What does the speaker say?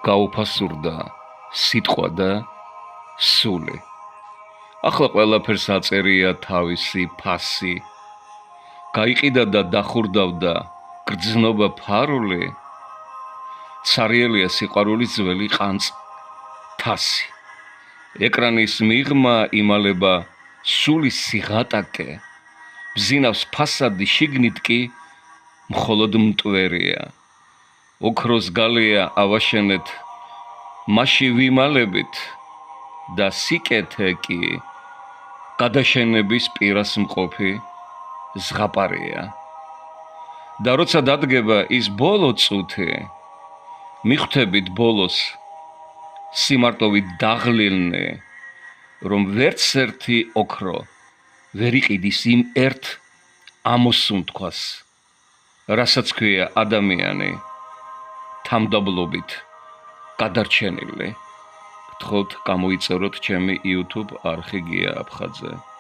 გაუფასურდა სიტყვა და სული. ახლა ყველაფერს აწერია თავისი ფასი. გაიყიდა და დახურდავდა გრძნობა ფარული. ცარიელია სიყვარულის ძველი ყანწ თასი. ეკრანის მიღმა იმალება სულის სიღატაკე. ბზინავს ფასადი შიგნით კი მხოლოდ მტვერია. ოქროს გალია ავაშენეთ მასში ვიმალებით და სიკეთე კი გადაშენების პირას მყოფი ზღაპარია. და როცა დადგება ის ბოლო წუთი, მიხვდებით ბოლოს სიმარტოვით დაღლილნი, რომ ვერც ერთი ოქრო ვერ იყიდის იმ ერთ ამოსუნთქვას, რასაც ქვია ადამიანი თამდაბლობით გადარჩენილი. გთხოვთ, გამოიწეროთ ჩემი YouTube არხი გია აფხაძე.